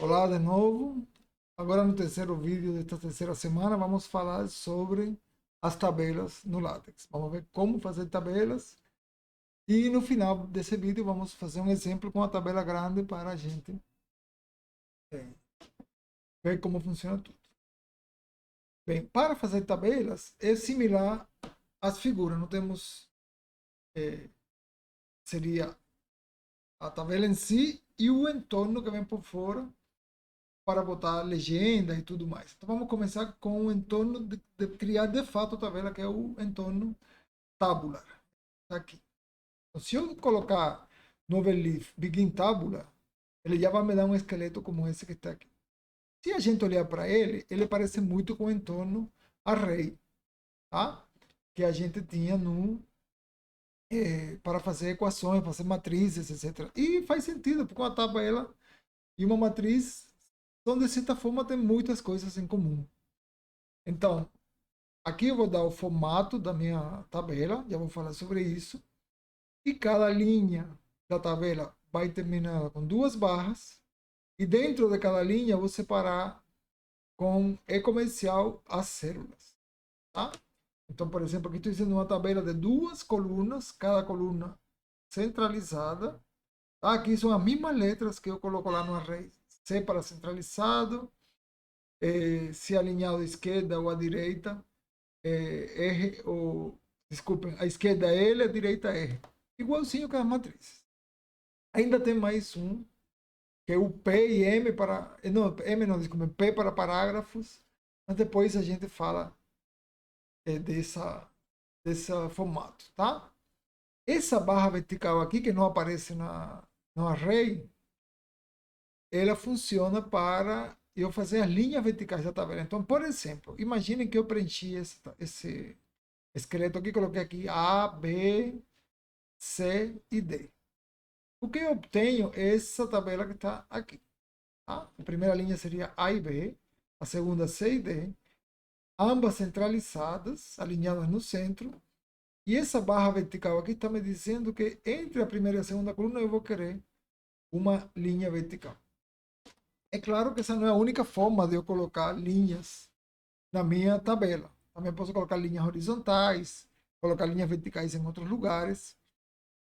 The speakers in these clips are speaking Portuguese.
Olá de novo. Agora no terceiro vídeo desta terceira semana vamos falar sobre as tabelas no LaTeX. Vamos ver como fazer tabelas e no final desse vídeo vamos fazer um exemplo com a tabela grande para a gente eh, ver como funciona tudo. Bem, para fazer tabelas é similar às figuras. Não temos, eh, seria a tabela em si e o entorno que vem por fora para botar legenda e tudo mais. Então vamos começar com o entorno de criar de fato a tabela, que é o entorno tabular. Tá aqui. Então, se eu colocar no overleaf begin tabular, ele já vai me dar um esqueleto como esse que está aqui. Se a gente olhar para ele, ele parece muito com o entorno array, tá? Que a gente tinha no para fazer equações, fazer matrizes, etc. E faz sentido, porque uma tabela e uma matriz são, de certa forma, tem muitas coisas em comum. Então, aqui eu vou dar o formato da minha tabela, já vou falar sobre isso. E cada linha da tabela vai terminar com duas barras. E dentro de cada linha eu vou separar com e-comercial as células. Tá? Então, por exemplo, aqui estou dizendo uma tabela de duas colunas, cada coluna centralizada. Tá? Aqui são as mesmas letras que eu coloco lá no array. C para centralizado, se alinhado à esquerda ou à direita, R, ou, desculpem, a esquerda é L, a direita é R. Igualzinho que as matrizes. Ainda tem mais um, que é o P e M para. Não, M não, desculpem, P para parágrafos. Mas depois a gente fala desse formato, tá? Essa barra vertical aqui, que não aparece no array, ela funciona para eu fazer as linhas verticais da tabela. Então, por exemplo, imaginem que eu preenchi esse esqueleto aqui, coloquei aqui A, B, C e D. O que eu obtenho é essa tabela que está aqui. Tá? A primeira linha seria A e B, a segunda C e D, ambas centralizadas, alinhadas no centro. E essa barra vertical aqui está me dizendo que entre a primeira e a segunda coluna eu vou querer uma linha vertical. É claro que essa não é a única forma de eu colocar linhas na minha tabela. Também posso colocar linhas horizontais, colocar linhas verticais em outros lugares.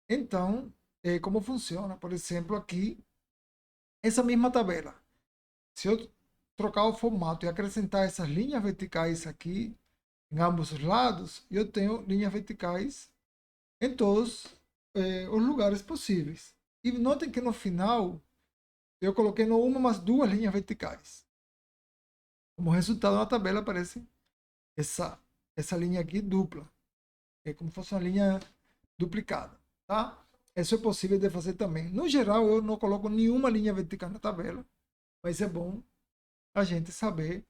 Então, como funciona? Por exemplo, aqui, essa mesma tabela. Se eu trocar o formato e acrescentar essas linhas verticais aqui, em ambos os lados, eu tenho linhas verticais em todos os lugares possíveis. E notem que no final, eu coloquei não uma, mas duas linhas verticais. Como resultado, na tabela aparece essa, essa linha aqui dupla. É como se fosse uma linha duplicada, tá? Isso é possível de fazer também. No geral, eu não coloco nenhuma linha vertical na tabela, mas é bom a gente saber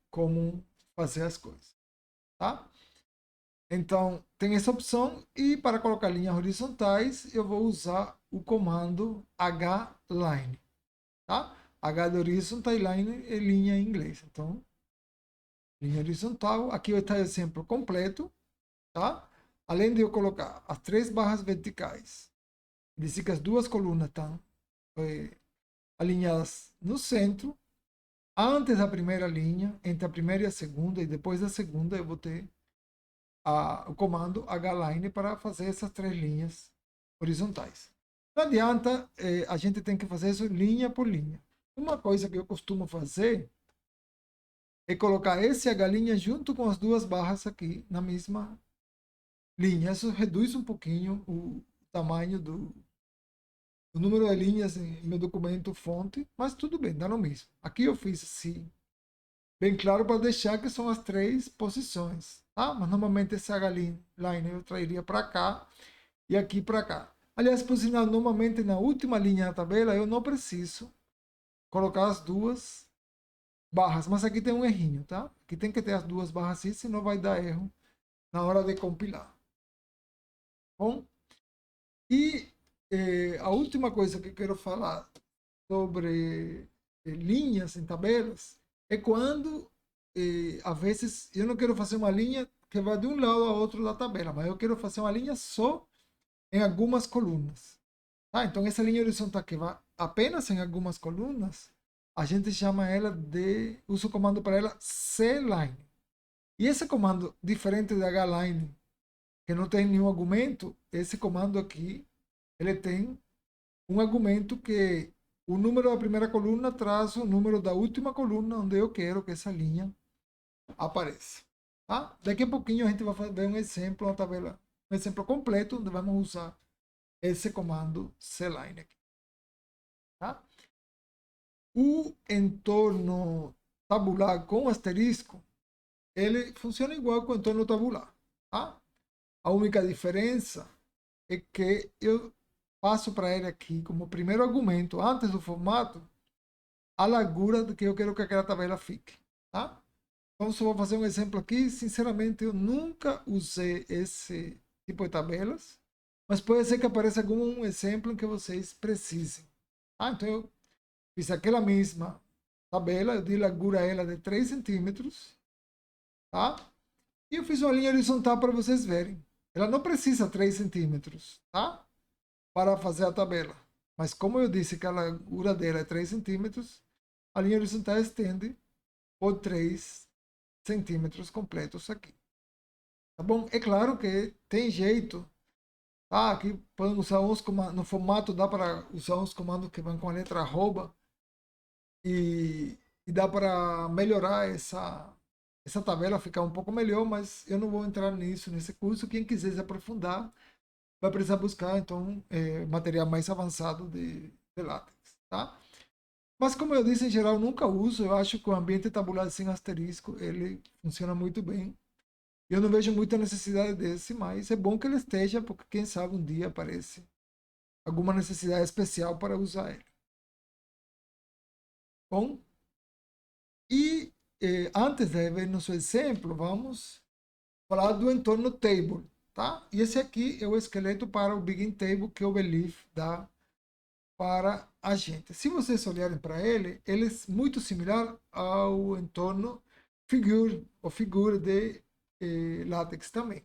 como fazer as coisas, tá? Então, tem essa opção e para colocar linhas horizontais, eu vou usar o comando hline, tá? H de horizontal e line é linha em inglês. Então, linha horizontal, aqui está o exemplo completo, tá? Além de eu colocar as três barras verticais, dizer que as duas colunas estão alinhadas no centro, antes da primeira linha, entre a primeira e a segunda, e depois da segunda eu vou ter o comando hline para fazer essas três linhas horizontais. Não adianta, a gente tem que fazer isso linha por linha. Uma coisa que eu costumo fazer é colocar esse h' junto com as duas barras aqui na mesma linha. Isso reduz um pouquinho o tamanho o número de linhas em meu documento fonte, mas tudo bem, dá no mesmo. Aqui eu fiz assim, bem claro para deixar que são as três posições, tá? Mas normalmente esse H-line eu trairia para cá e aqui para cá. Aliás, por sinal, normalmente na última linha da tabela eu não preciso colocar as duas barras, mas aqui tem um errinho, tá? Aqui tem que ter as duas barras assim, senão vai dar erro na hora de compilar. Bom, e a última coisa que eu quero falar sobre linhas em tabelas é quando, às vezes, eu não quero fazer uma linha que vá de um lado ao outro da tabela, mas eu quero fazer uma linha só em algumas colunas. Tá? Então, essa linha horizontal que vai apenas em algumas colunas, a gente chama ela usa o comando para ela cline. E esse comando, diferente da hline, que não tem nenhum argumento, esse comando aqui, ele tem um argumento que o número da primeira coluna traz o número da última coluna onde eu quero que essa linha apareça. Tá? Daqui a pouquinho a gente vai ver um exemplo, uma tabela, um exemplo completo onde vamos usar esse comando cline aqui. Tá? O entorno tabular com asterisco, ele funciona igual com o entorno tabular. Tá? A única diferença é que eu passo para ele aqui como primeiro argumento, antes do formato, a largura do que eu quero que aquela tabela fique. Tá? Então, só vou fazer um exemplo aqui. Sinceramente, eu nunca usei esse tipo de tabelas, mas pode ser que apareça algum exemplo em que vocês precisem. Então, eu fiz aquela mesma tabela, eu dei largura a ela de 3 centímetros, tá? E eu fiz uma linha horizontal para vocês verem. Ela não precisa 3 centímetros, tá? Para fazer a tabela. Mas como eu disse que a largura dela é 3 centímetros, a linha horizontal estende por 3 centímetros completos aqui. Tá bom? É claro que tem jeito. Aqui podemos usar uns comandos. No formato dá para usar uns comandos que vão com a letra arroba. E dá para melhorar essa tabela, ficar um pouco melhor, mas eu não vou entrar nisso, nesse curso. Quem quiser se aprofundar, vai precisar buscar, então, material mais avançado de látex, tá? Mas, como eu disse, em geral, eu nunca uso. Eu acho que o ambiente tabular sem asterisco, ele funciona muito bem. Eu não vejo muita necessidade desse, mas é bom que ele esteja, porque quem sabe um dia aparece alguma necessidade especial para usar ele. Bom, e antes de ver nosso exemplo, vamos falar do entorno table, tá? E esse aqui é o esqueleto para o begin table que o Belief dá para a gente. Se vocês olharem para ele, ele é muito similar ao entorno figure, ou figura de LaTeX também.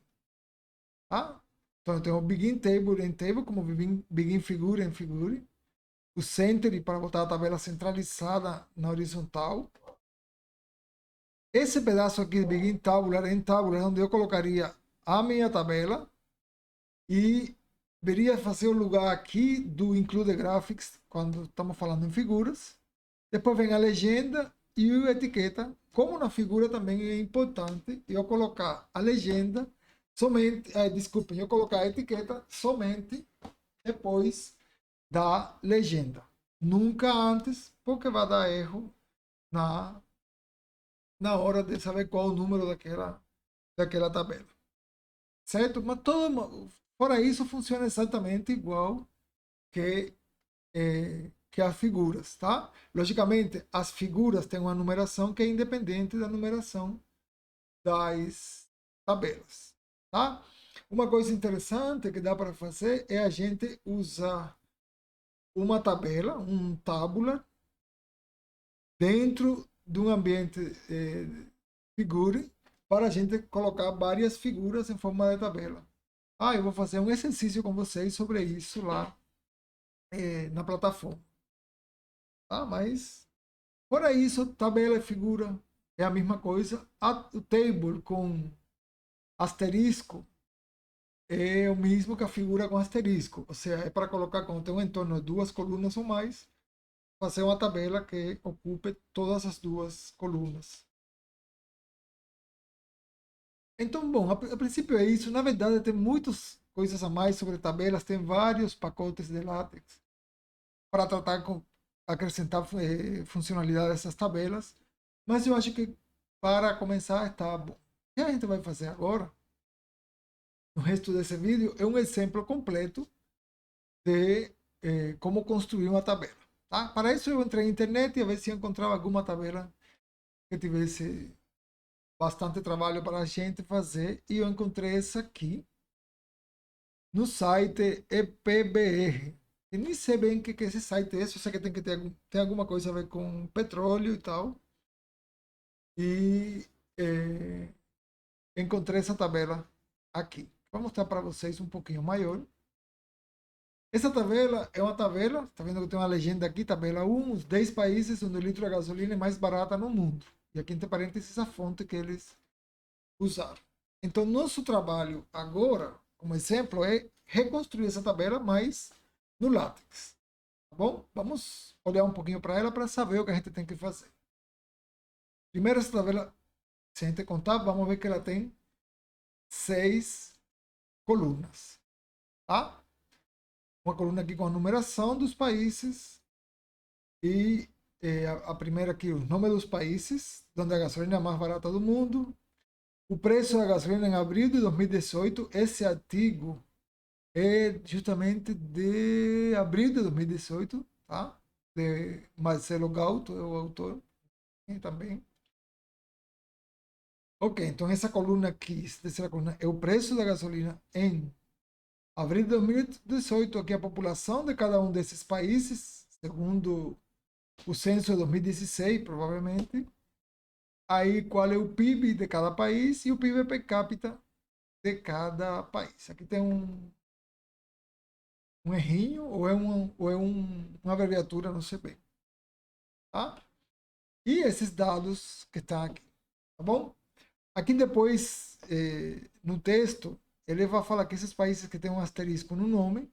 Tá? Então tem o begin table em table, como begin figure em figure. O center para botar a tabela centralizada na horizontal. Esse pedaço aqui de begin tabular em tabular, onde eu colocaria a minha tabela e veria fazer o lugar aqui do include graphics, quando estamos falando em figuras. Depois vem a legenda e a etiqueta. Como na figura também é importante eu colocar a legenda somente, desculpem, eu colocar a etiqueta somente depois da legenda. Nunca antes, porque vai dar erro na hora de saber qual o número daquela tabela. Certo? Mas fora isso, funciona exatamente igual que, que as figuras, tá? Logicamente, as figuras têm uma numeração que é independente da numeração das tabelas, tá? Uma coisa interessante que dá para fazer é a gente usar uma tabela, um tabular, dentro de um ambiente figure, para a gente colocar várias figuras em forma de tabela. Eu vou fazer um exercício com vocês sobre isso lá na plataforma. Tá? Mas, fora isso, tabela e figura é a mesma coisa. O table com asterisco é o mesmo que a figura com asterisco. Ou seja, é para colocar quando tem um entorno de duas colunas ou mais, fazer uma tabela que ocupe todas as duas colunas. Então, bom, a princípio é isso. Na verdade, tem muitas coisas a mais sobre tabelas. Tem vários pacotes de látex para tratar com acrescentar funcionalidade dessas tabelas. Mas eu acho que para começar está bom. O que a gente vai fazer agora, no resto desse vídeo, é um exemplo completo de como construir uma tabela. Tá? Para isso eu entrei na internet e a ver se encontrava alguma tabela que tivesse bastante trabalho para a gente fazer. E eu encontrei essa aqui no site EPBR. Eu nem sei bem o que esse site é, só sei que tem alguma coisa a ver com petróleo e tal. E encontrei essa tabela aqui. Vou mostrar para vocês um pouquinho maior. Essa tabela é uma tabela, tá vendo que tem uma legenda aqui, tabela 1, os 10 países onde o litro de gasolina é mais barata no mundo. E aqui entre parênteses a fonte que eles usaram. Então, nosso trabalho agora, como exemplo, é reconstruir essa tabela, mas no látex. Tá bom? Vamos olhar um pouquinho para ela para saber o que a gente tem que fazer. Primeiro, essa tabela, se a gente contar, vamos ver que ela tem 6 colunas. Tá? Uma coluna aqui com a numeração dos países e a primeira aqui, o nome dos países, onde a gasolina é a mais barata do mundo. O preço da gasolina em abril de 2018, esse artigo é justamente de abril de 2018, tá? De Marcelo Gauto, é o autor também. Ok, então essa coluna aqui, essa terceira coluna, é o preço da gasolina em abril de 2018. Aqui a população de cada um desses países, segundo o censo de 2016, provavelmente. Aí qual é o PIB de cada país e o PIB per capita de cada país. Aqui tem um errinho ou é uma abreviatura, não sei bem. Tá? E esses dados que estão aqui, tá bom? Aqui depois, no texto, ele vai falar que esses países que têm um asterisco no nome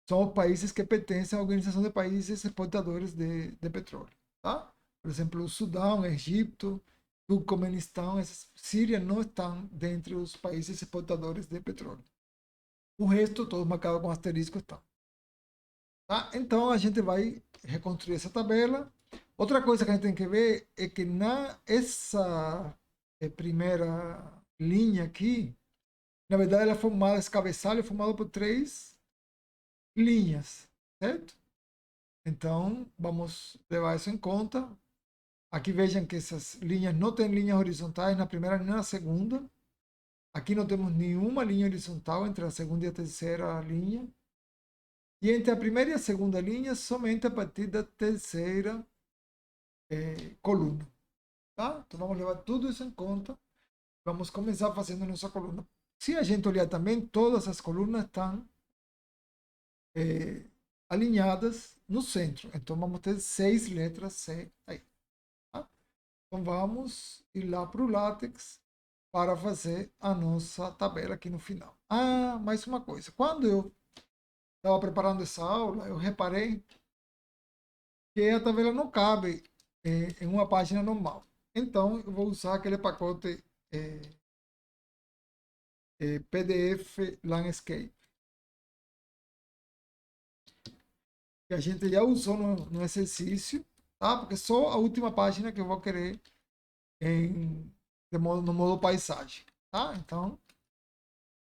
são os países que pertencem à Organização de Países Exportadores de Petróleo. Tá? Por exemplo, o Sudão, Egito, Turcomenistão, Síria não estão dentre os países exportadores de petróleo. O resto, todos marcados com asterisco, estão. Tá? Então, a gente vai reconstruir essa tabela. Outra coisa que a gente tem que ver é que na essa primeira linha aqui, na verdade, ela é formada, esse cabeçalho é formado por 3 linhas, certo? Então, vamos levar isso em conta. Aqui vejam que essas linhas não têm linhas horizontais na primeira nem na segunda. Aqui não temos nenhuma linha horizontal entre a segunda e a terceira linha. E entre a primeira e a segunda linha, somente a partir da terceira coluna. Tá? Então vamos levar tudo isso em conta. Vamos começar fazendo nossa coluna. Se a gente olhar também, todas as colunas estão alinhadas no centro. Então vamos ter 6 letras C aí. Tá? Então vamos ir lá para o látex para fazer a nossa tabela aqui no final. Ah, mais uma coisa. Quando eu estava preparando essa aula, eu reparei que a tabela não cabe em uma página normal. Então, eu vou usar aquele pacote PDF Landscape, que a gente já usou no exercício, tá? Porque só a última página que eu vou querer no modo paisagem, tá? Então,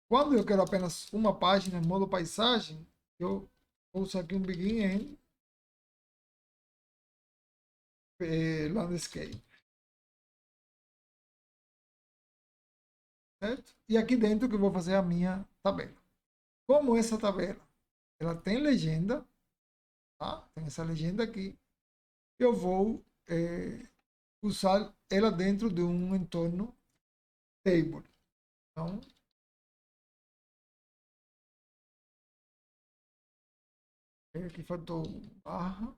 quando eu quero apenas uma página no modo paisagem, eu uso aqui um Begin em Landscape, certo? E aqui dentro que eu vou fazer a minha tabela. Como essa tabela ela tem legenda, tá? Tem essa legenda aqui. Eu vou usar ela dentro de um entorno table. Então, aqui faltou barra.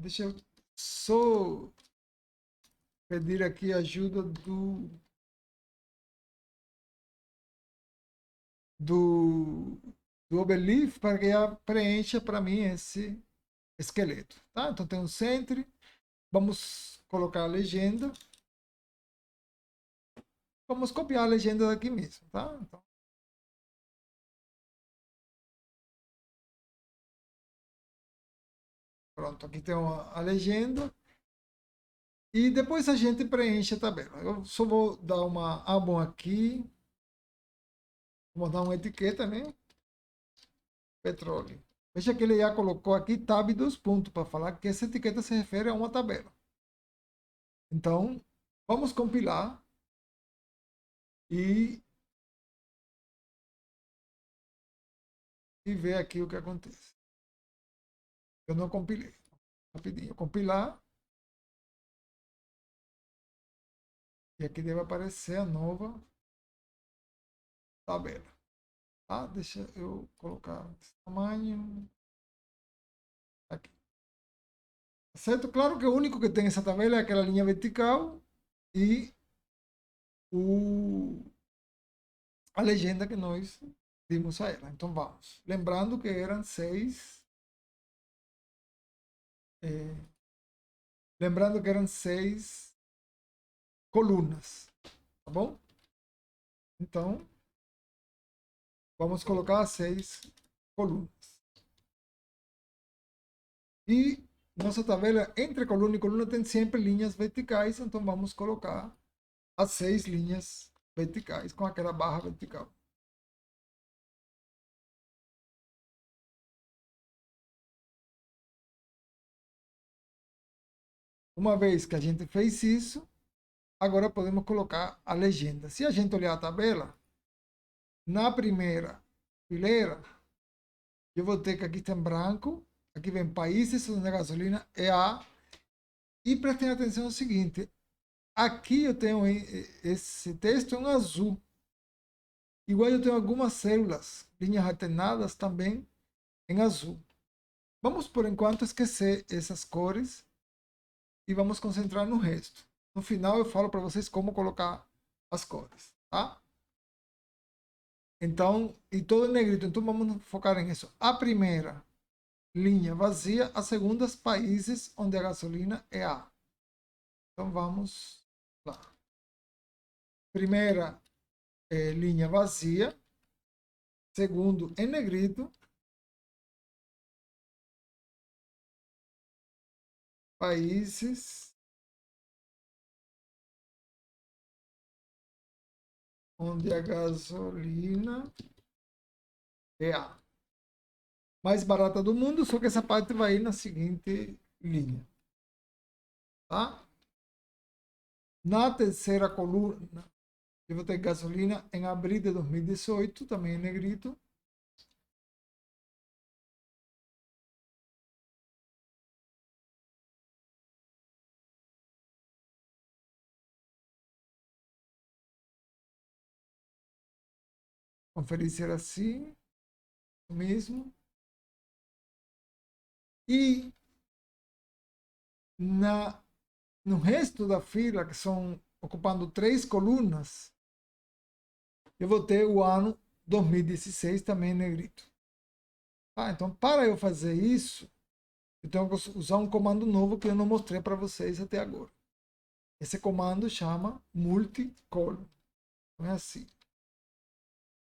Deixa eu só pedir aqui a ajuda do, do Obelix para que ela preencha para mim esse esqueleto. Tá? Então tem um centro. Vamos colocar a legenda. Vamos copiar a legenda daqui mesmo. Tá? Então, pronto, aqui tem a legenda. E depois a gente preenche a tabela. Eu só vou dar uma bom aqui. Vou dar uma etiqueta, né? Petróleo. Veja que ele já colocou aqui tab dos pontos para falar que essa etiqueta se refere a uma tabela. Então, vamos compilar e, ver aqui o que acontece. Eu não compilei. Rapidinho. Compilar. E aqui deve aparecer a nova tabela. Tá? Deixa eu colocar esse tamanho. Aqui. Certo? Claro que o único que tem essa tabela é aquela linha vertical e o, a legenda que nós dimos a ela. Então vamos. Lembrando que eram seis. É, lembrando que eram seis colunas. Tá bom? Então, vamos colocar seis colunas. E nossa tabela entre coluna e coluna tem sempre linhas verticais, então vamos colocar as seis linhas verticais com aquela barra vertical. Uma vez que a gente fez isso, agora podemos colocar a legenda. Se a gente olhar a tabela, na primeira fileira, eu vou ter que aqui tem branco, aqui vem países onde a gasolina é A. E prestem atenção no seguinte, aqui eu tenho esse texto em azul. Igual eu tenho algumas células, linhas alternadas também em azul. Vamos por enquanto esquecer essas cores e vamos concentrar no resto. No final eu falo para vocês como colocar as cores, tá? Então, e todo em negrito, então vamos focar em isso. A primeira linha vazia, a segunda os países onde a gasolina é A. Então vamos lá. Primeira linha vazia, segundo em negrito, países onde a gasolina é a mais barata do mundo, só que essa parte vai ir na seguinte linha, tá? Na terceira coluna, eu vou ter gasolina em abril de 2018, também em negrito. Conferir ser assim mesmo. E no resto da fila, que são ocupando três colunas, eu vou ter o ano 2016 também em negrito. Tá? Então, para eu fazer isso, eu tenho que usar um comando novo que eu não mostrei para vocês até agora. Esse comando chama multicolumn. Então é assim.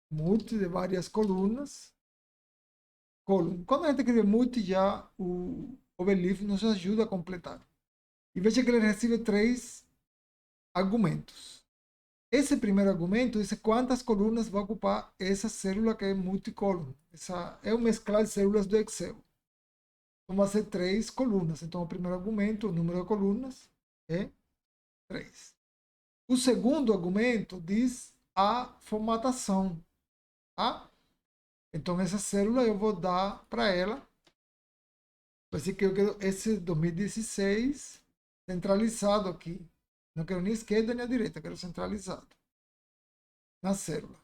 Multi de várias colunas. Column. Quando a gente escreve multi, já o overleaf nos ajuda a completar. E veja que ele recebe três argumentos. Esse primeiro argumento diz quantas colunas vai ocupar essa célula que é multicolumn. Essa é um mesclar de células do Excel. Então vai ser três colunas. Então o primeiro argumento, o número de colunas, é 3. O segundo argumento diz a formatação. Tá? Então essa célula eu vou dar para ela. Vai ser que eu quero esse 2016 centralizado aqui. Não quero nem esquerda nem a direita, quero centralizado na célula.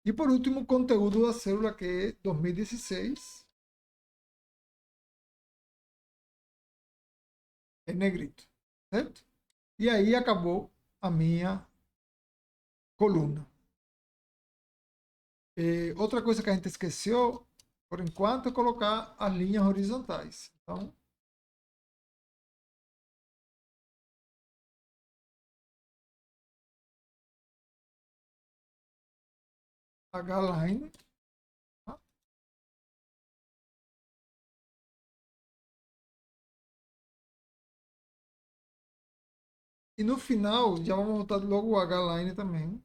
E por último, o conteúdo da célula que é 2016 em negrito, certo? E aí acabou a minha coluna. E outra coisa que a gente esqueceu, por enquanto, é colocar as linhas horizontais. Então, H-line. Tá? E no final, já vamos voltar logo o H-line também.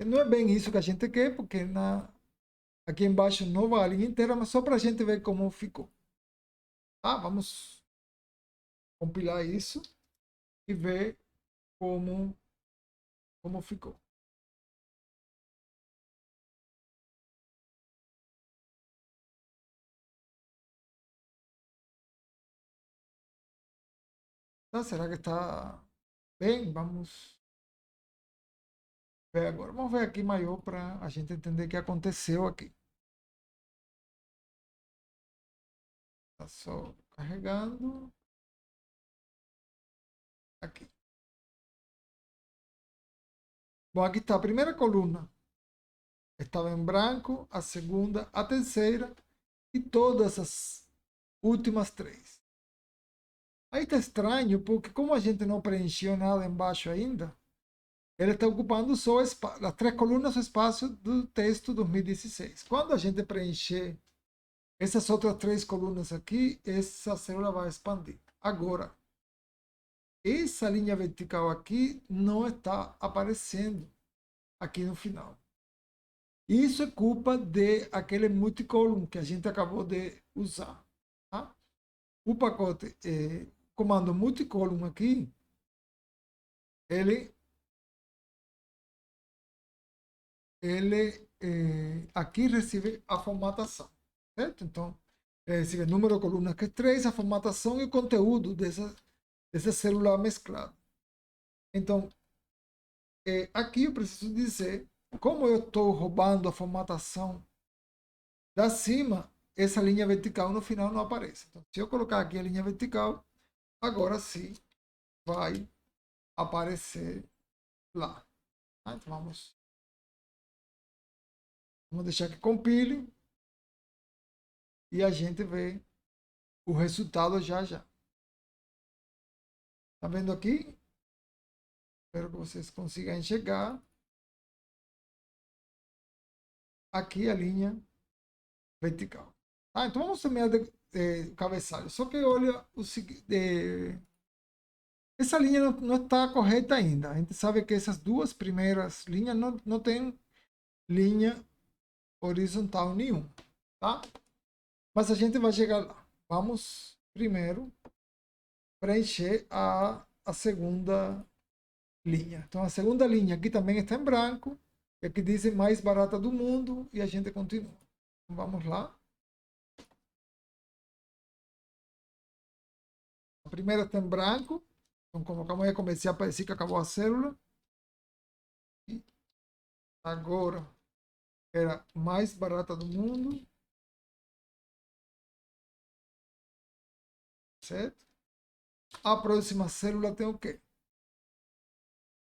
E não é bem isso que a gente quer, porque aqui embaixo não vai a linha inteira, mas só para a gente ver como ficou. Tá? Vamos compilar isso e ver como ficou. Tá? Será que está bem? Vamos ver agora. Vamos ver aqui maior para a gente entender o que aconteceu aqui. Está só carregando. Aqui. Bom, aqui está a primeira coluna. Estava em branco, a segunda, a terceira e todas as últimas três. Aí está estranho, porque como a gente não preencheu nada embaixo ainda, ele está ocupando só as três colunas do espaço do texto 2016. Quando a gente preencher essas outras três colunas aqui, essa célula vai expandir. Agora, essa linha vertical aqui não está aparecendo aqui no final. Isso é culpa de aquele multicolumn que a gente acabou de usar. Tá? O pacote, comando multicolumn aqui, ele aqui recebe a formatação, certo? Então, recebe o número de colunas que é 3, a formatação e o conteúdo dessa célula mesclada. Então, aqui eu preciso dizer, como eu estou roubando a formatação da cima, essa linha vertical no final não aparece. Então, se eu colocar aqui a linha vertical, agora sim vai aparecer lá. Tá? Então, vamos deixar que compile e a gente vê o resultado já já. Tá vendo aqui? Espero que vocês consigam enxergar. Aqui a linha vertical. Tá? Então vamos semear o cabeçalho. Só que olha o seguinte. Essa linha não está correta ainda. A gente sabe que essas duas primeiras linhas não tem linha horizontal nenhuma. Tá? Mas a gente vai chegar lá. Vamos primeiro preencher a segunda linha. Então a segunda linha aqui também está em branco. E aqui diz mais barata do mundo. E a gente continua. Então, vamos lá. A primeira está em branco. Então colocamos aí, comecei a aparecer que acabou a célula. E agora era mais barata do mundo. Certo? A próxima célula tem o quê?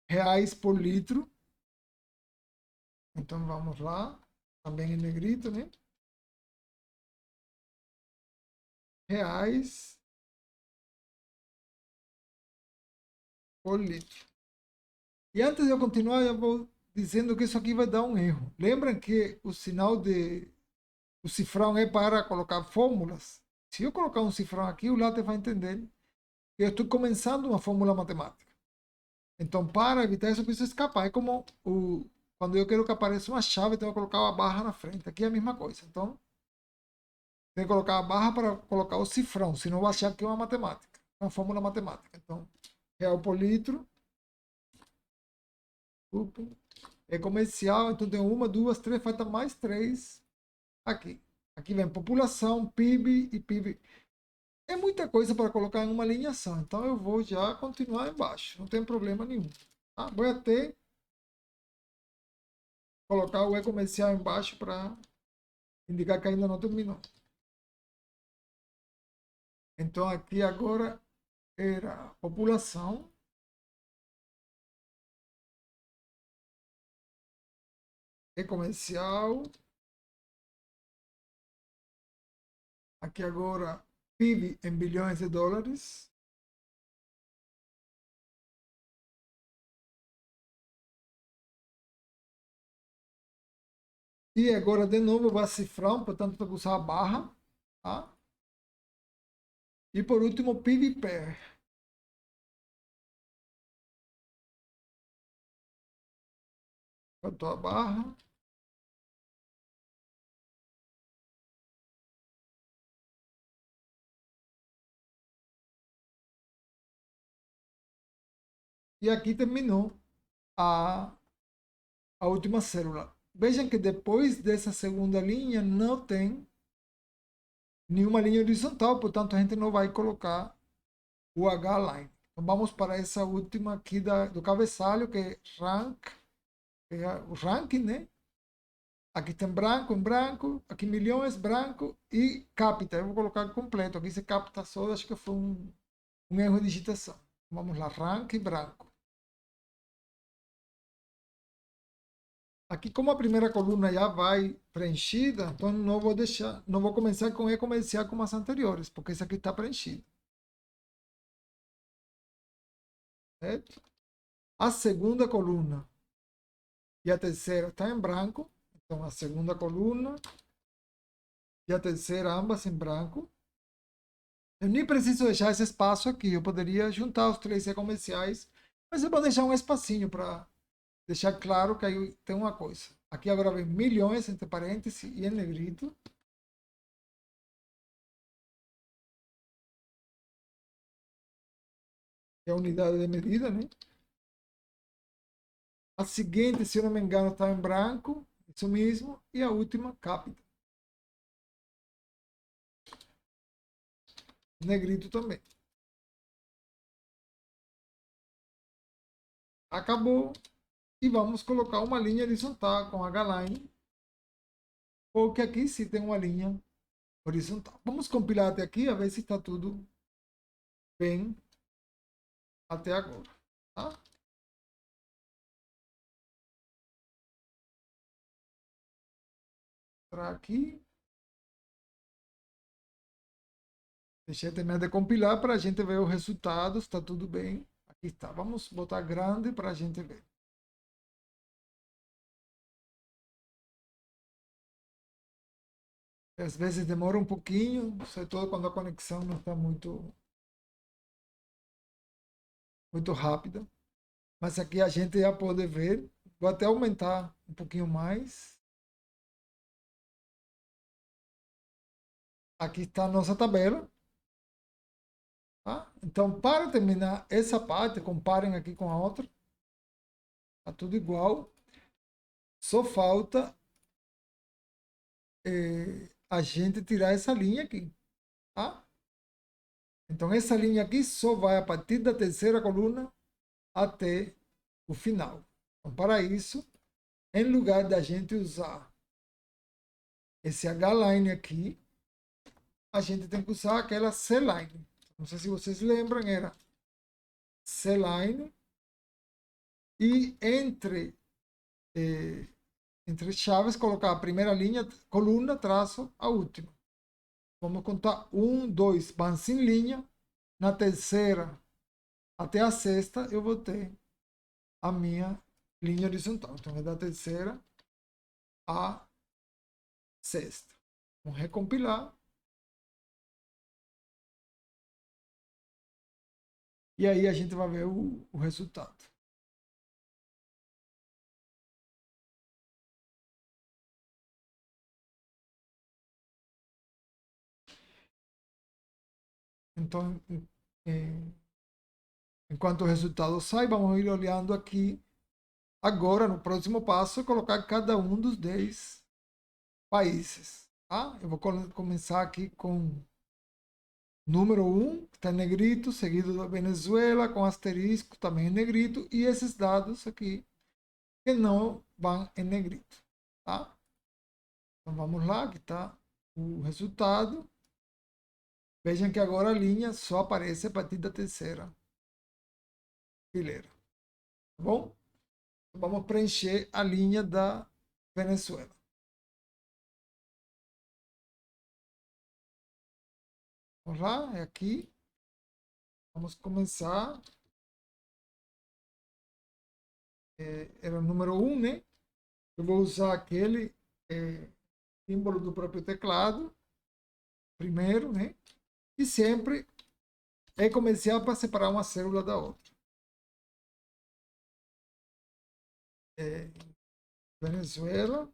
Reais por litro. Então vamos lá. Também em negrito, né? Reais por litro. E antes de eu continuar, eu vou dizendo que isso aqui vai dar um erro. Lembram que o sinal o cifrão é para colocar fórmulas? Se eu colocar um cifrão aqui, o Latte vai entender que eu estou começando uma fórmula matemática. Então, para evitar isso, eu preciso escapar. É como quando eu quero que apareça uma chave, então eu colocar uma barra na frente. Aqui é a mesma coisa. Então, tem que colocar a barra para colocar o cifrão, senão eu vou achar que é uma matemática, uma fórmula matemática. Então, real por litro. É comercial, então tem uma, duas, três, falta mais três aqui. Aqui vem população, PIB e PIB. É muita coisa para colocar em uma linha só. Então eu vou já continuar embaixo. Não tem problema nenhum. Tá? Vou até colocar o e-comercial embaixo para indicar que ainda não terminou. Então aqui agora era população. E-comercial. Aqui agora PIB em bilhões de dólares. E agora de novo vai cifrão, portanto tem que usar a barra. Tá? E por último, PIB pair. Botou a barra. E aqui terminou a última célula. Vejam que depois dessa segunda linha não tem nenhuma linha horizontal, portanto a gente não vai colocar o H-line. Então vamos para essa última aqui do cabeçalho, que é rank, pegar o ranking, né? Aqui tem branco, em branco, aqui milhões, branco e capta. Eu vou colocar completo. Aqui se capta só, acho que foi um erro de digitação. Vamos lá, ranking branco. Aqui, como a primeira coluna já vai preenchida, então não vou deixar, não vou começar com e-comercial como as anteriores, porque esse aqui está preenchido. Certo? A segunda coluna e a terceira está em branco. Então, a segunda coluna e a terceira, ambas em branco. Eu nem preciso deixar esse espaço aqui. Eu poderia juntar os três e-comerciais, mas eu vou deixar um espacinho para deixar claro que aí tem uma coisa. Aqui agora vem milhões, entre parênteses, e em negrito. Que é a unidade de medida, né? A seguinte, se eu não me engano, está em branco. Isso mesmo. E a última, capita. Negrito também. Acabou. E vamos colocar uma linha horizontal com H-line. Porque aqui sim tem uma linha horizontal. Vamos compilar até aqui, a ver se está tudo bem até agora. Tá? Para aqui. Deixa eu terminar de compilar para a gente ver os resultados. Está tudo bem. Aqui está. Vamos botar grande para a gente ver. Às vezes demora um pouquinho, sobretudo quando a conexão não está muito rápida. Mas aqui a gente já pode ver. Vou até aumentar um pouquinho mais. Aqui está a nossa tabela. Tá? Então, para terminar essa parte, comparem aqui com a outra. Está tudo igual. Só falta a gente tirar essa linha aqui. Tá? Então, essa linha aqui só vai a partir da terceira coluna até o final. Então, para isso, em lugar da gente usar esse H-line aqui, a gente tem que usar aquela C-line. Não sei se vocês lembram, era C-line e entre chaves colocar a primeira linha, coluna, traço, a última. Vamos contar um, dois, van sem linha. Na terceira até a sexta eu vou ter a minha linha horizontal. Então é da terceira a sexta. Vamos recompilar. E aí a gente vai ver o resultado. Então, enquanto o resultado sai, vamos ir olhando aqui. Agora, no próximo passo, colocar cada um dos 10 países. Tá? Eu vou começar aqui com número 1, que está em negrito, seguido da Venezuela, com asterisco também em negrito, e esses dados aqui que não vão em negrito. Tá? Então vamos lá, aqui está o resultado. Vejam que agora a linha só aparece a partir da terceira fileira. Tá bom? Vamos preencher a linha da Venezuela. Vamos lá, é aqui. Vamos começar. Era o número 1, né? Eu vou usar aquele símbolo do próprio teclado, primeiro, né? E sempre é comercial para separar uma célula da outra. Venezuela,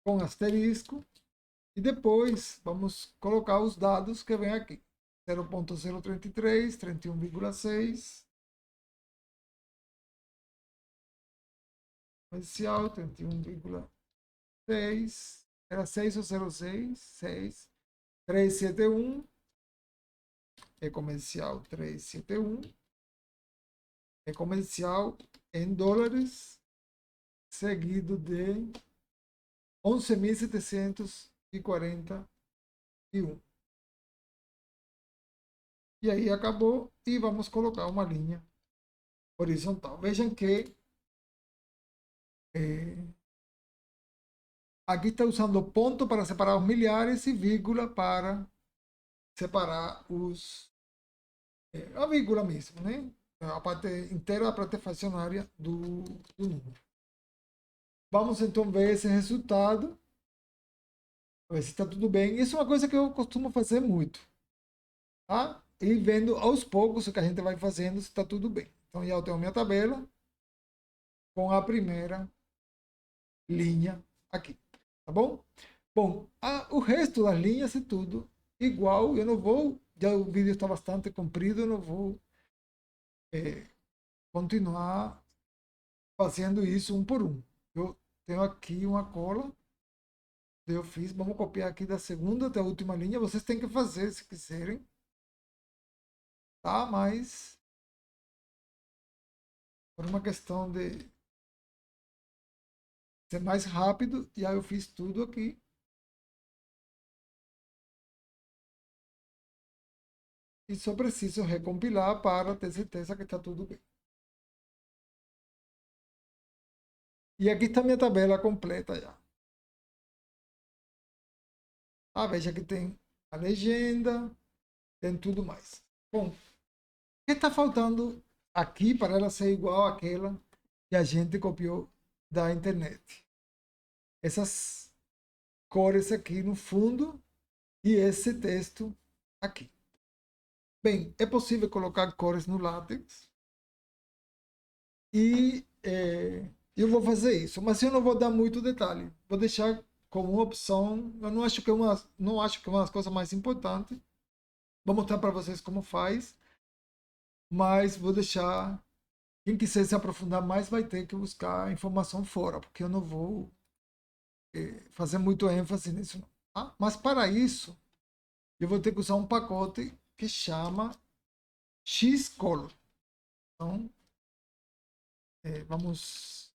com asterisco. E depois vamos colocar os dados que vem aqui. 0.033, 31,6. Comercial, 31,6. Era 6 ou 06? 6. 371. É comercial 371. É comercial em dólares. seguido de 11.741. E aí acabou e vamos colocar uma linha horizontal. Vejam que aqui está usando ponto para separar os milhares e vírgula para separar a vírgula mesmo, né? A parte inteira da parte fracionária do número. Vamos então ver esse resultado, ver se está tudo bem. Isso é uma coisa que eu costumo fazer muito, tá? E vendo aos poucos o que a gente vai fazendo se está tudo bem. Então já eu tenho minha tabela com a primeira linha aqui, tá bom? Bom, o resto das linhas e tudo igual, eu não vou, já o vídeo está bastante comprido, eu não vou continuar fazendo isso um por um. Eu tenho aqui uma cola, eu fiz, vamos copiar aqui da segunda até a última linha, vocês têm que fazer se quiserem, tá? Mas por uma questão de ser mais rápido, e aí eu fiz tudo aqui. E só preciso recompilar para ter certeza que está tudo bem. E aqui está minha tabela completa já. Ah, veja que tem a legenda, tem tudo mais. Bom, o que está faltando aqui para ela ser igual àquela que a gente copiou da internet? Essas cores aqui no fundo e esse texto aqui. Bem, é possível colocar cores no látex e eu vou fazer isso, mas eu não vou dar muito detalhe. Vou deixar como uma opção. Eu não acho que é uma das coisas mais importantes. Vou mostrar para vocês como faz, mas vou deixar. Quem quiser se aprofundar mais vai ter que buscar informação fora, porque eu não vou fazer muito ênfase nisso. Não, tá? Mas para isso, eu vou ter que usar um pacote que chama Xcolor. Então, vamos.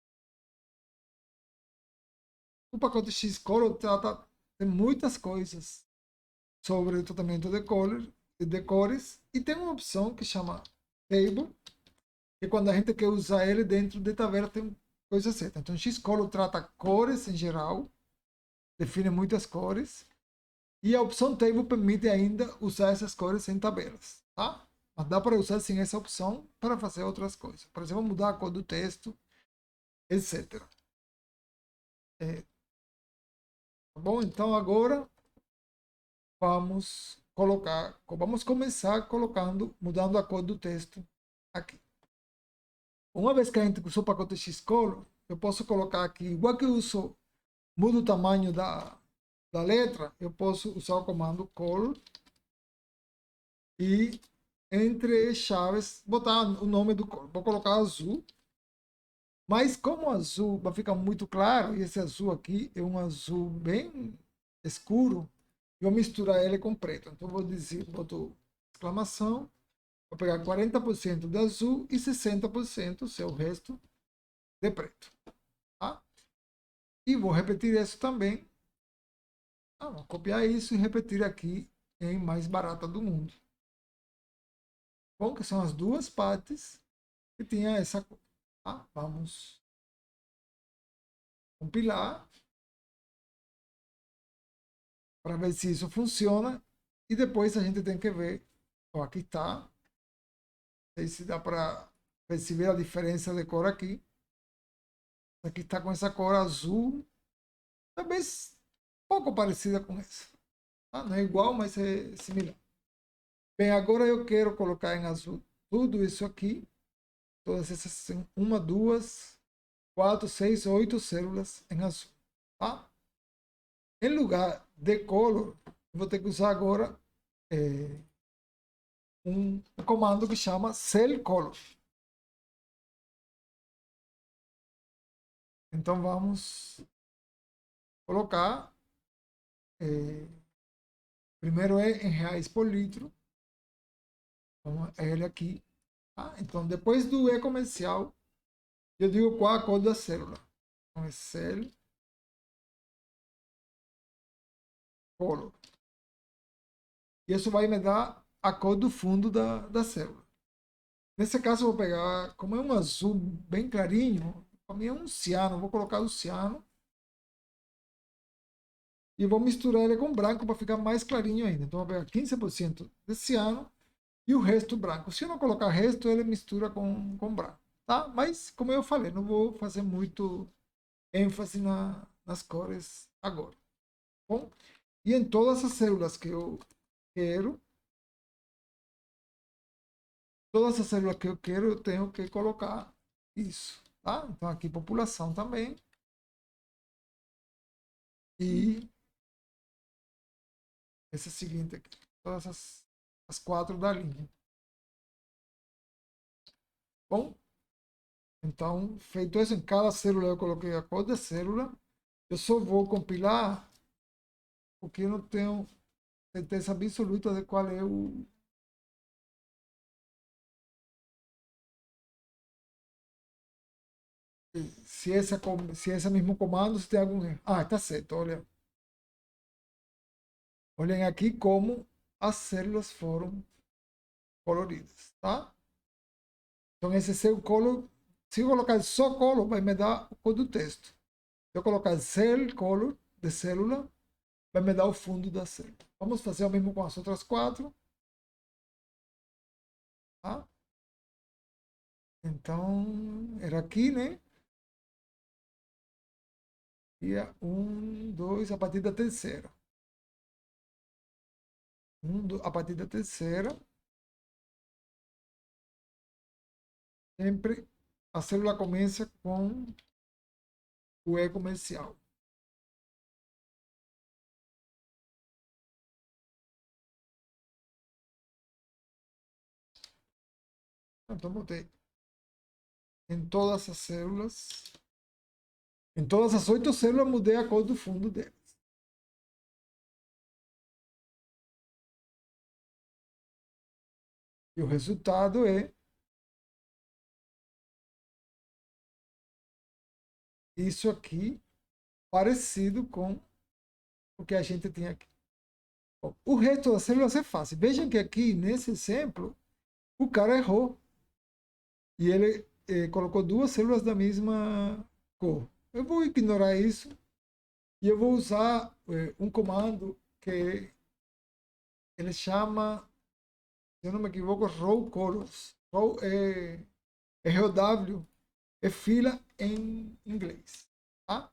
O pacote Xcolor trata de muitas coisas sobre o tratamento de cores e tem uma opção que chama Table, que quando a gente quer usar ele dentro de tabela tem coisa certa. Então, Xcolor trata cores em geral, define muitas cores, e a opção Table permite ainda usar essas cores em tabelas, tá? Mas dá para usar sim essa opção para fazer outras coisas. Por exemplo, mudar a cor do texto, etc. Tá bom? Então agora vamos começar colocando, mudando a cor do texto aqui. Uma vez que a gente usou o pacote Xcolor, eu posso colocar aqui, igual que eu uso, mudo o tamanho da letra, eu posso usar o comando color e entre chaves botar o nome do cor. Vou colocar azul, mas como o azul vai ficar muito claro, e esse azul aqui é um azul bem escuro, eu vou misturar ele com preto. Então vou dizer, boto exclamação, vou pegar 40% de azul e 60%, o seu resto, de preto. Tá? E vou repetir isso também. Vou copiar isso e repetir aqui em mais barata do mundo. Bom, que são as duas partes que tinha essa cor. Tá? Vamos compilar para ver se isso funciona. E depois a gente tem que ver. Ó, aqui está. Não sei se dá para perceber a diferença de cor aqui. Aqui está com essa cor azul. Talvez pouco parecida com essa. Tá? Não é igual, mas é similar. Bem, agora eu quero colocar em azul tudo isso aqui. Todas essas, uma, duas, 4, 6, 8 células em azul. Tá? Em lugar de color, vou ter que usar agora um comando que chama cell color. Então vamos colocar, primeiro é em reais por litro, então é ele aqui. Tá? Então depois do E comercial, eu digo qual a cor da célula. Então é cell color. E isso vai me dar a cor do fundo da célula. Nesse caso, eu vou pegar, como é um azul bem clarinho, para mim é um ciano, vou colocar o ciano e vou misturar ele com branco para ficar mais clarinho ainda. Então, eu vou pegar 15% de ciano e o resto branco. Se eu não colocar resto, ele mistura com branco, tá? Mas, como eu falei, não vou fazer muito ênfase nas cores agora. Bom, e em todas as células que eu quero, eu tenho que colocar isso, tá? Então aqui população também. E esse seguinte aqui, todas as 4 da linha. Bom, então feito isso, em cada célula eu coloquei a cor da célula. Eu só vou compilar porque eu não tenho certeza absoluta de qual é o. Se esse mesmo comando, se tem algum erro. Ah, tá certo, olha. Olhem aqui como as células foram coloridas, tá? Então esse seu color, se eu colocar só color, vai me dar o cor do texto. Se eu colocar cell color de célula, vai me dar o fundo da célula. Vamos fazer o mesmo com as outras 4. Tá? Então, era aqui, né? E um, dois, a partir da terceira. A partir da terceira, sempre a célula começa com o E comercial. Então, botei em todas as células. Em todas as 8 células, mudei a cor do fundo delas. E o resultado é isso aqui, parecido com o que a gente tinha aqui. Bom, o resto das células é fácil. Vejam que aqui, nesse exemplo, o cara errou. E ele colocou 2 células da mesma cor. Eu vou ignorar isso e eu vou usar um comando que ele chama, se eu não me equivoco, row colors. Row é ROW, é fila em inglês. Tá?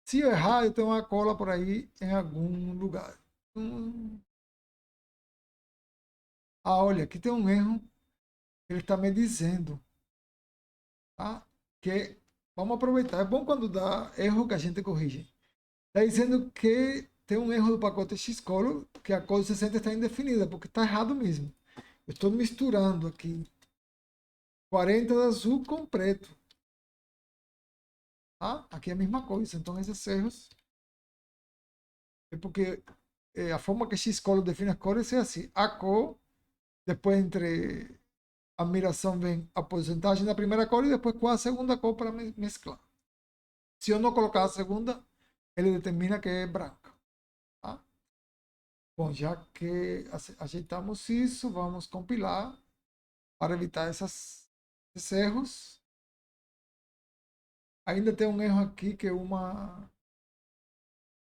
Se eu errar, eu tenho uma cola por aí em algum lugar. Olha, aqui tem um erro que ele está me dizendo. Tá? Que vamos aproveitar. É bom quando dá erro que a gente corrige. Está dizendo que tem um erro do pacote Xcolor, que a cor 60 está indefinida, porque está errado mesmo. Eu estou misturando aqui 40 de azul com preto. Tá? Aqui é a mesma coisa. Então, esses erros é porque a forma que Xcolor define as cores é assim. A cor, depois entre a miração vem a porcentagem da primeira cor e depois qual a segunda cor para mesclar. Se eu não colocar a segunda, ele determina que é branca. Tá? Bom, já que ajeitamos isso, vamos compilar para evitar esses erros. Ainda tem um erro aqui que é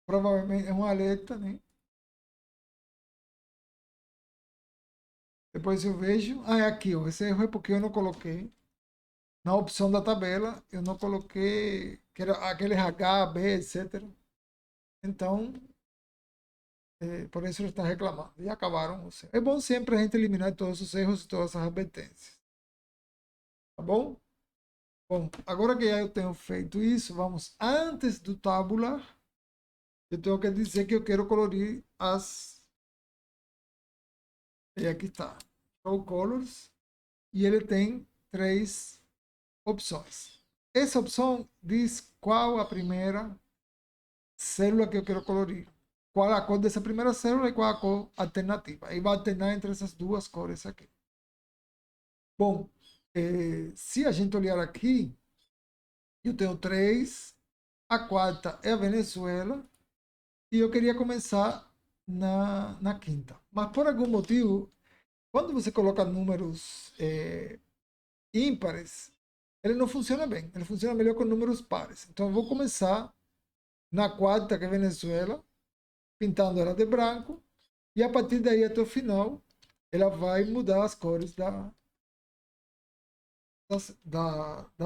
provavelmente é uma letra, né? Depois eu vejo, é aqui, ó, esse erro é porque eu não coloquei na opção da tabela, eu não coloquei que era aquele H, B, etc. Então, por isso ele está reclamando. E acabaram os erros. É bom sempre a gente eliminar todos os erros e todas as advertências. Tá bom? Bom, agora que eu tenho feito isso, vamos antes do tabular. Eu tenho que dizer que eu quero colorir as. E aqui está. Show Colors. E ele tem 3 opções. Essa opção diz qual a primeira célula que eu quero colorir. Qual a cor dessa primeira célula e qual a cor alternativa. E vai alternar entre essas 2 cores aqui. Bom, se a gente olhar aqui, eu tenho 3 A quarta é a Venezuela. E eu queria começar na quinta. Mas por algum motivo, quando você coloca números ímpares, ele não funciona bem. Ele funciona melhor com números pares. Então eu vou começar na quarta, que é Venezuela, pintando ela de branco. E a partir daí até o final, ela vai mudar as cores da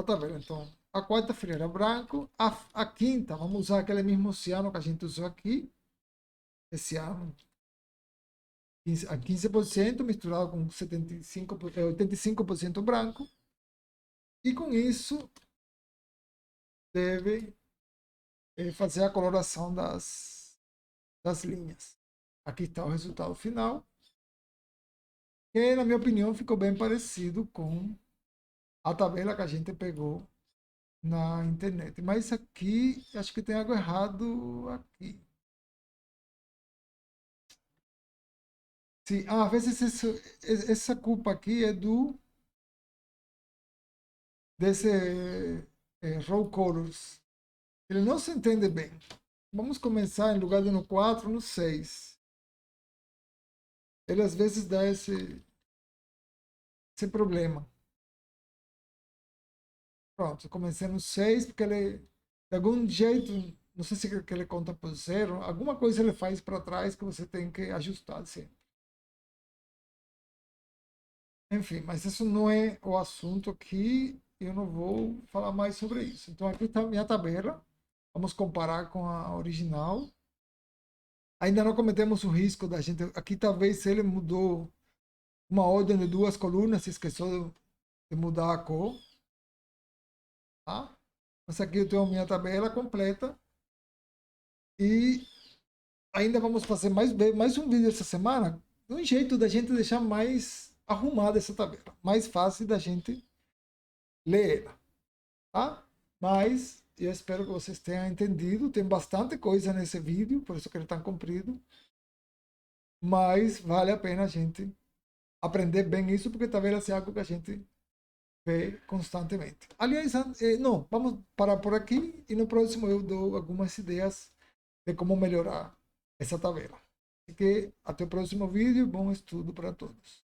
tabela. Então, a quarta-feira era branco. A quinta, vamos usar aquele mesmo oceano que a gente usou aqui. Esse ano, 15% misturado com 85% branco. E com isso, deve fazer a coloração das linhas. Aqui está o resultado final, que, na minha opinião, ficou bem parecido com a tabela que a gente pegou na internet. Mas aqui, acho que tem algo errado aqui. Sim, às vezes essa culpa aqui é desse Raw Colors. Ele não se entende bem. Vamos começar, em lugar de no 4, no 6. Ele às vezes dá esse problema. Pronto, eu comecei no 6 porque ele, de algum jeito, não sei se que ele conta por zero, alguma coisa ele faz para trás que você tem que ajustar sempre. Enfim, mas isso não é o assunto aqui, eu não vou falar mais sobre isso. Então aqui está a minha tabela, vamos comparar com a original. Ainda não cometemos o risco da gente, aqui talvez ele mudou uma ordem de duas colunas, se esqueceu de mudar a cor, tá? Mas aqui eu tenho a minha tabela completa e ainda vamos fazer mais um vídeo essa semana, um jeito da gente deixar mais arrumada essa tabela, mais fácil da gente ler ela, tá? Mas eu espero que vocês tenham entendido, tem bastante coisa nesse vídeo, por isso que ele está comprido, mas vale a pena a gente aprender bem isso, porque talvez seja algo que a gente vê constantemente. Aliás, não, vamos parar por aqui e no próximo eu dou algumas ideias de como melhorar essa tabela. Así que até o próximo vídeo, bom estudo para todos.